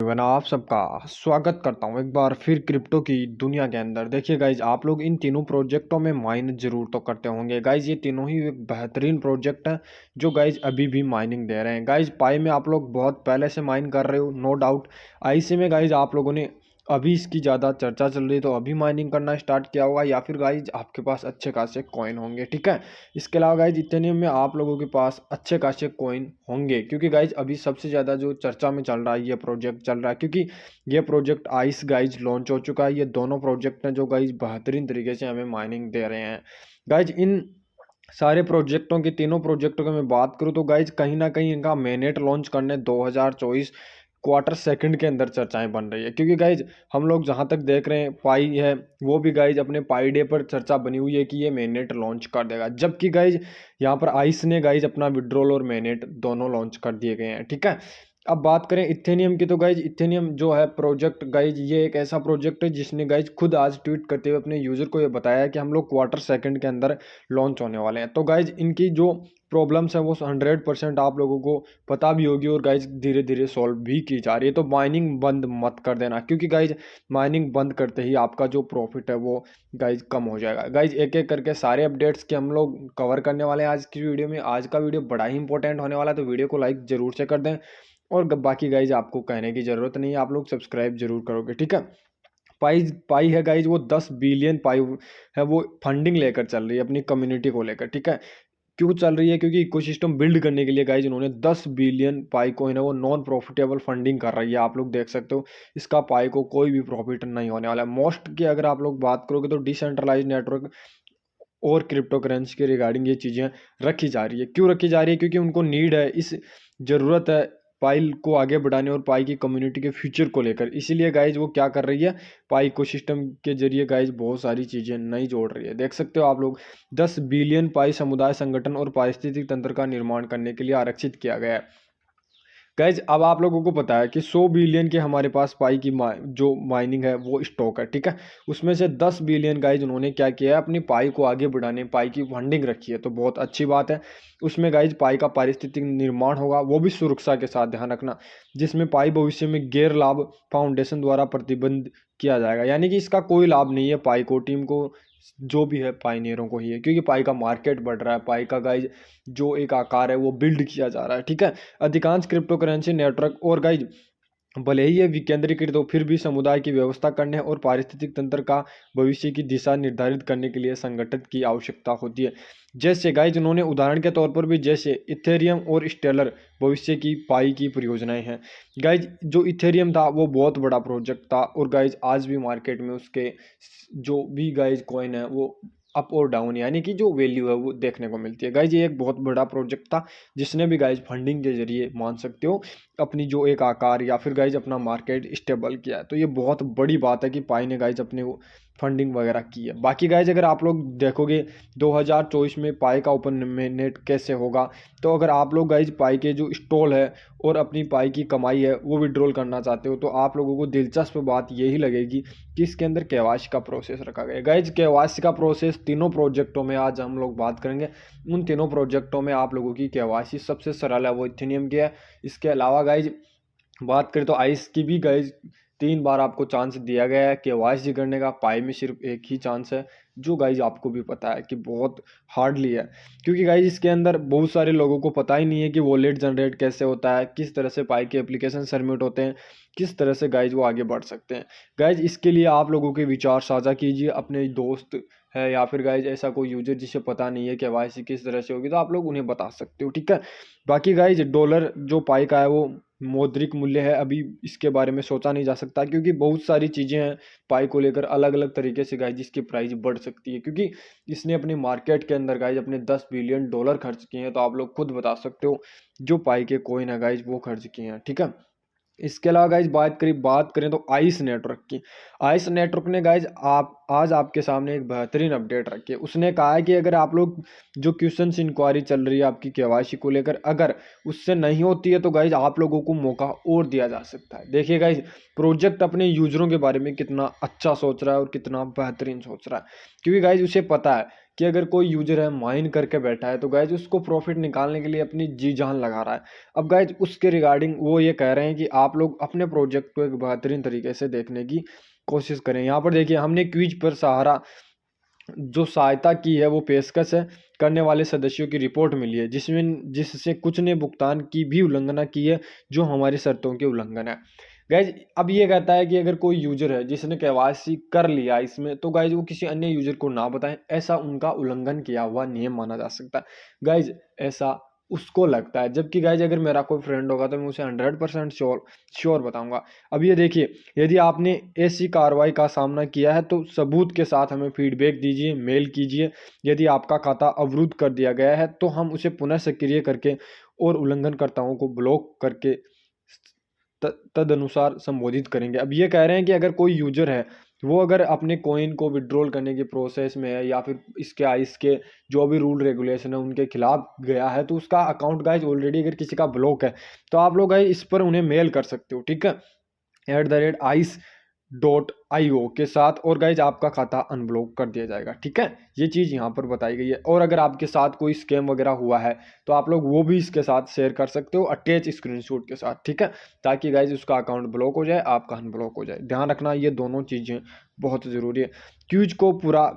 मैं ना आप सबका स्वागत करता हूँ एक बार फिर क्रिप्टो की दुनिया के अंदर। देखिए गाइज, आप लोग इन तीनों प्रोजेक्टों में माइन जरूर तो करते होंगे गाइज। ये तीनों ही एक बेहतरीन प्रोजेक्ट हैं जो गाइज अभी भी माइनिंग दे रहे हैं। गाइज पाई में आप लोग बहुत पहले से माइन कर रहे हो, नो डाउट। आईसी में गाइज आप लोगों ने अभी इसकी ज़्यादा चर्चा चल रही है तो अभी माइनिंग करना स्टार्ट किया होगा, या फिर गाइज आपके पास अच्छे खासे कॉइन होंगे, ठीक है। इसके अलावा गाइज इथेनियम में आप लोगों के पास अच्छे खासे कॉइन होंगे, क्योंकि गाइज अभी सबसे ज़्यादा जो चर्चा में चल रहा है ये प्रोजेक्ट चल रहा है, क्योंकि ये प्रोजेक्ट आइस गाइज लॉन्च हो चुका है। ये दोनों प्रोजेक्ट हैं जो गाइज बेहतरीन तरीके से हमें माइनिंग दे रहे हैं। गाइज इन सारे प्रोजेक्टों की, तीनों प्रोजेक्टों की मैं बात करूं तो गाइज कहीं ना कहीं इनका मेननेट लॉन्च करने 2024 क्वार्टर सेकंड के अंदर चर्चाएं बन रही है, क्योंकि गाइज हम लोग जहां तक देख रहे हैं पाई है वो भी गाइज अपने पाई डे पर चर्चा बनी हुई है कि ये मेननेट लॉन्च कर देगा, जबकि गाइज यहाँ पर आइस ने गाइज अपना विड्रॉल और मेननेट दोनों लॉन्च कर दिए गए हैं, ठीक है। अब बात करें इथेनियम की तो गाइज इथेनियम जो है प्रोजेक्ट गाइज, ये एक ऐसा प्रोजेक्ट है जिसने गाइज खुद आज ट्वीट करते हुए अपने यूजर को ये बताया है कि हम लोग क्वार्टर सेकंड के अंदर लॉन्च होने वाले हैं। तो गाइज इनकी जो प्रॉब्लम्स है वो 100% आप लोगों को पता भी होगी और गाइज धीरे धीरे सॉल्व भी की जा रही है। तो माइनिंग बंद मत कर देना, क्योंकि गाइज माइनिंग बंद करते ही आपका जो प्रॉफिट है वो गाइज कम हो जाएगा। गाइज एक एक करके सारे अपडेट्स के हम लोग कवर करने वाले हैं आज की वीडियो में। आज का वीडियो बड़ा ही इंपॉर्टेंट होने वाला है, तो वीडियो को लाइक जरूर से कर दें। और बाकी गाइज आपको कहने की जरूरत नहीं है, आप लोग सब्सक्राइब जरूर करोगे, ठीक है। पाई पाई है गाइज, वो 10 बिलियन पाई है, वो फंडिंग लेकर चल रही है अपनी कम्युनिटी को लेकर, ठीक है। क्यों चल रही है? क्योंकि इकोसिस्टम बिल्ड करने के लिए गाइज उन्होंने 10 बिलियन पाई को है ना वो नॉन प्रॉफिटेबल फंडिंग कर रही है। आप लोग देख सकते हो इसका पाई को कोई भी प्रॉफिट नहीं होने वाला है। मोस्ट की अगर आप लोग बात करोगे तो डिसेंट्रलाइज नेटवर्क और क्रिप्टो करेंसी के रिगार्डिंग ये चीज़ें रखी जा रही है। क्यों रखी जा रही है? क्योंकि उनको नीड है, इस ज़रूरत है पाई को आगे बढ़ाने और पाई की कम्युनिटी के फ्यूचर को लेकर। इसीलिए गाइज वो क्या कर रही है, पाई इकोसिस्टम के जरिए गाइज बहुत सारी चीज़ें नई जोड़ रही है। देख सकते हो आप लोग 10 बिलियन पाई समुदाय संगठन और पारिस्थितिक तंत्र का निर्माण करने के लिए आरक्षित किया गया है। गाइज अब आप लोगों को पता है कि 100 बिलियन के हमारे पास पाई की जो माइनिंग है वो स्टॉक है, ठीक है। उसमें से 10 बिलियन गाइज उन्होंने क्या किया है, अपनी पाई को आगे बढ़ाने पाई की फंडिंग रखी है, तो बहुत अच्छी बात है। उसमें गाइज पाई का पारिस्थितिक निर्माण होगा, वो भी सुरक्षा के साथ, ध्यान रखना, जिसमें पाई भविष्य में गैर लाभ फाउंडेशन द्वारा प्रतिबंध किया जाएगा। यानी कि इसका कोई लाभ नहीं है पाई को, टीम को, जो भी है पाइनियरों को ही है, क्योंकि पाई का मार्केट बढ़ रहा है, पाई का गाइज जो एक आकार है वो बिल्ड किया जा रहा है, ठीक है। अधिकांश क्रिप्टो करेंसी नेटवर्क और गाइज भले ही ये विकेंद्रीकृत हो, फिर भी समुदाय की व्यवस्था करने और पारिस्थितिक तंत्र का भविष्य की दिशा निर्धारित करने के लिए संगठन की आवश्यकता होती है। जैसे गाइज उन्होंने उदाहरण के तौर पर भी जैसे इथेरियम और स्टेलर भविष्य की पाई की परियोजनाएं हैं। गाइज जो इथेरियम था वो बहुत बड़ा प्रोजेक्ट था, और गाइज आज भी मार्केट में उसके जो भी गाइज कॉइन है वो अप और डाउन, यानी कि जो वैल्यू है वो देखने को मिलती है। गाइज ये एक बहुत बड़ा प्रोजेक्ट था जिसने भी गाइज फंडिंग के जरिए, मान सकते हो, अपनी जो एक आकार या फिर गाइज अपना मार्केट स्टेबल किया है। तो ये बहुत बड़ी बात है कि पाई ने गाइज अपने वो फंडिंग वगैरह की है। बाकी गाइज अगर आप लोग देखोगे 2024 में पाई का ओपन नेट कैसे होगा, तो अगर आप लोग गाइज पाई के जो स्टॉल है और अपनी पाई की कमाई है वो विड्रॉल करना चाहते हो, तो आप लोगों को दिलचस्प बात यही लगेगी कि इसके अंदर केवाईसी का प्रोसेस रखा गया है। गाइज केवाईसी का प्रोसेस तीनों प्रोजेक्टों में आज हम लोग बात करेंगे। उन तीनों प्रोजेक्टों में आप लोगों की केवाईसी सबसे सरल है वो इथेनियम की है। इसके अलावा गाइज बात करें तो आइस की भी गाइज 3 बार आपको चांस दिया गया है केवाईसी करने का, पाई में सिर्फ एक ही चांस है, जो गाइज आपको भी पता है कि बहुत हार्डली है, क्योंकि गाइज इसके अंदर बहुत सारे लोगों को पता ही नहीं है कि वॉलेट जनरेट कैसे होता है, किस तरह से पाई के एप्लीकेशन सबमिट होते हैं, किस तरह से गाइज वो आगे बढ़ सकते हैं। गाइज इसके लिए आप लोगों के विचार साझा कीजिए, अपने दोस्त है या फिर गाइज ऐसा कोई यूजर जिसे पता नहीं है केवाईसी किस तरह से होगी, तो आप लोग उन्हें बता सकते हो, ठीक है। बाकी गाइज डॉलर जो पाई का है वो मौद्रिक मूल्य है, अभी इसके बारे में सोचा नहीं जा सकता, क्योंकि बहुत सारी चीज़ें हैं पाई को लेकर, अलग अलग तरीके से गाइज इसकी प्राइस बढ़ सकती है, क्योंकि इसने अपने मार्केट के अंदर गाइज अपने 10 बिलियन डॉलर खर्च किए हैं। तो आप लोग खुद बता सकते हो जो पाई के कॉइन है गाइज वो खर्च किए हैं, ठीक है। इसके अलावा गाइज बात करें तो आइस नेटवर्क की। आइस नेटवर्क ने गाइज आप आज आपके सामने एक बेहतरीन अपडेट रखी है। उसने कहा है कि अगर आप लोग जो क्वेश्चंस इंक्वायरी चल रही है आपकी केवाईसी को लेकर, अगर उससे नहीं होती है तो गाइज आप लोगों को मौका और दिया जा सकता है। देखिए गाइज, प्रोजेक्ट अपने यूजरों के बारे में कितना अच्छा सोच रहा है और कितना बेहतरीन सोच रहा है, क्योंकि गाइज उसे पता है कि अगर कोई यूजर है माइन करके बैठा है तो गाइज उसको प्रॉफिट निकालने के लिए अपनी जी जान लगा रहा है। अब गाइज उसके रिगार्डिंग वो ये कह रहे हैं कि आप लोग अपने प्रोजेक्ट को एक बेहतरीन तरीके से देखने की कोशिश करें। यहाँ पर देखिए, हमने क्विज पर सहारा जो सहायता की है वो पेशकश है करने वाले सदस्यों की रिपोर्ट मिली है, जिससे कुछ ने भुगतान की भी उल्लंघना की है, जो हमारी शर्तों के उल्लंघन है। गाइज अब ये कहता है कि अगर कोई यूजर है जिसने केवाईसी कर लिया इसमें, तो गाइज वो किसी अन्य यूजर को ना बताएं, ऐसा उनका उल्लंघन किया हुआ नियम माना जा सकता है। गाइज ऐसा उसको लगता है, जबकि गाइज अगर मेरा कोई फ्रेंड होगा तो मैं उसे 100% श्योर बताऊंगा। अब ये देखिए, यदि आपने ऐसी कार्रवाई का सामना किया है तो सबूत के साथ हमें फीडबैक दीजिए, मेल कीजिए। यदि आपका खाता अवरुद्ध कर दिया गया है तो हम उसे पुनः सक्रिय करके और उल्लंघनकर्ताओं को ब्लॉक करके तदनुसार संबोधित करेंगे। अब ये कह रहे हैं कि अगर कोई यूजर है वो अगर अपने कॉइन को विड्रॉल करने के प्रोसेस में है या फिर इसके आइस के जो भी रूल रेगुलेशन है उनके खिलाफ गया है, तो उसका अकाउंट गाइज ऑलरेडी अगर किसी का ब्लॉक है तो आप लोग गाइज इस पर उन्हें मेल कर सकते हो, ठीक है, @ice.io के साथ, और गाइज आपका खाता अनब्लॉक कर दिया जाएगा। ठीक है, ये चीज़ यहाँ पर बताई गई है। और अगर आपके साथ कोई स्कैम वगैरह हुआ है तो आप लोग वो भी इसके साथ शेयर कर सकते हो अटैच स्क्रीनशॉट के साथ, ठीक है, ताकि गाइज उसका अकाउंट ब्लॉक हो जाए, आपका अनब्लॉक हो जाए। ध्यान रखना ये दोनों चीज़ें बहुत ज़रूरी है। क्यूज को पूरा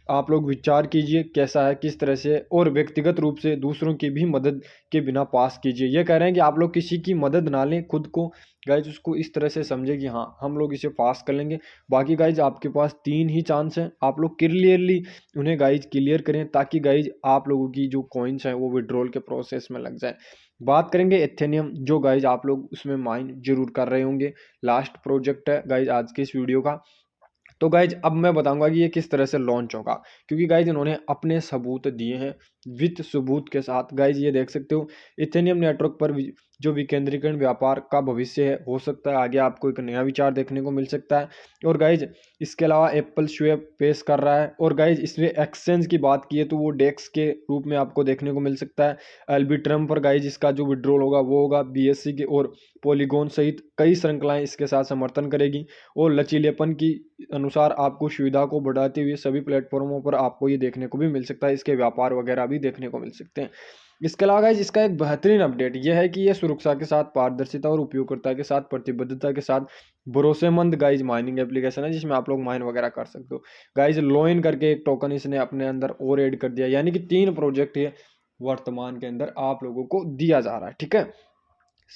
आप लोग विचार कीजिए कैसा है, किस तरह से, और व्यक्तिगत रूप से दूसरों की भी मदद के बिना पास कीजिए। ये कह रहे हैं कि आप लोग किसी की मदद ना लें, खुद को गाइज उसको इस तरह से समझे कि हाँ हम लोग इसे पास कर लेंगे। बाकी गाइज आपके पास 3 ही चांस हैं, आप लोग क्लियरली उन्हें गाइज क्लियर करें, ताकि गाइज आप लोगों की जो कॉइन्स हैं वो विड्रॉल के प्रोसेस में लग जाए। बात करेंगे एथेनियम, जो गाइज आप लोग उसमें माइन जरूर कर रहे होंगे। लास्ट प्रोजेक्ट है गाइज आज के इस वीडियो का। तो गाइज अब मैं बताऊंगा कि ये किस तरह से लॉन्च होगा, क्योंकि गाइज इन्होंने अपने सबूत दिए हैं विद सबूत के साथ। गाइज ये देख सकते हो, इथेनियम नेटवर्क पर जो विकेंद्रीकरण व्यापार का भविष्य है, हो सकता है आगे आपको एक नया विचार देखने को मिल सकता है। और गाइज इसके अलावा एप्पल स्वेप पेश कर रहा है। और गाइज इसमें एक्सचेंज की बात की है तो वो डेक्स के रूप में आपको देखने को मिल सकता है। एल्बिट्रम पर गाइज इसका जो विड्रॉल होगा वो होगा। BSC के और पॉलीगॉन सहित कई श्रृंखलाएं इसके साथ समर्थन करेगी, और लचीलेपन की अनुसार आपको सुविधा को बढ़ाते हुए सभी प्लेटफॉर्मों पर आपको ये देखने को भी मिल सकता है। इसके व्यापार वगैरह भी देखने को मिल सकते हैं। इसके अलावा गाइज इसका एक बेहतरीन अपडेट यह है कि यह सुरक्षा के साथ, पारदर्शिता और उपयोगकर्ता के साथ प्रतिबद्धता के साथ भरोसेमंद गाइज माइनिंग एप्लीकेशन है, जिसमें आप लोग माइन वगैरह कर सकते हो। गाइज लॉइन करके एक टोकन इसने अपने अंदर और ऐड कर दिया, यानी कि 3 प्रोजेक्ट ये वर्तमान के अंदर आप लोगों को दिया जा रहा है। ठीक है,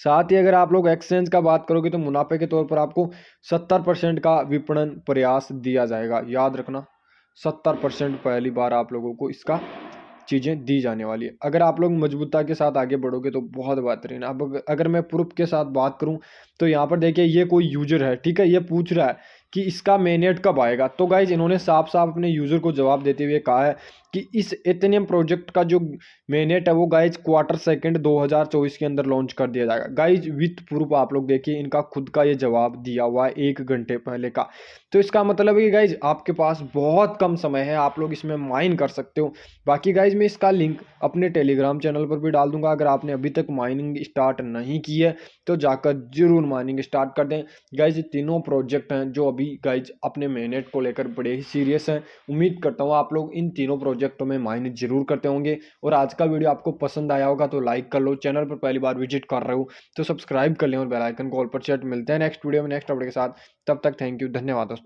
साथ ही अगर आप लोग एक्सचेंज का बात करोगे तो मुनाफे के तौर पर आपको 70% का विपणन प्रयास दिया जाएगा। याद रखना, 70% पहली बार आप लोगों को इसका चीज़ें दी जाने वाली है। अगर आप लोग मजबूता के साथ आगे बढ़ोगे तो बहुत बेहतरीन। अब अगर मैं प्रूफ के साथ बात करूं तो यहाँ पर देखिए, ये कोई यूजर है, ठीक है, ये पूछ रहा है कि इसका मेननेट कब आएगा। तो गाइज इन्होंने साफ साफ अपने यूजर को जवाब देते हुए कहा है कि इस एथेनियम प्रोजेक्ट का जो मेननेट है वो गाइज Q2 2024 के अंदर लॉन्च कर दिया जाएगा। गाइज विथ प्रूफ आप लोग देखिए, इनका खुद का ये जवाब दिया हुआ है 1 घंटे पहले का। तो इसका मतलब है कि गाइज आपके पास बहुत कम समय है, आप लोग इसमें माइन कर सकते हो। बाकी गाइज मैं इसका लिंक अपने टेलीग्राम चैनल पर भी डाल दूंगा। अगर आपने अभी तक माइनिंग स्टार्ट नहीं की है तो जाकर जरूर माइनिंग स्टार्ट कर दें। गाइज तीनों प्रोजेक्ट हैं जो अभी गाइज अपने मेननेट को लेकर बड़े ही सीरियस हैं। उम्मीद करता हूँ आप लोग इन तीनों प्रोजेक्टों में माइन जरूर करते होंगे। और आज का वीडियो आपको पसंद आया होगा तो लाइक कर लो, चैनल पर पहली बार विजिट कर रहे हो तो सब्सक्राइब कर लें और बेल आइकन को ऑल पर सेट। मिलते हैं नेक्स्ट वीडियो में नेक्स्ट अपडेट के साथ, तब तक थैंक यू, धन्यवाद दोस्तों।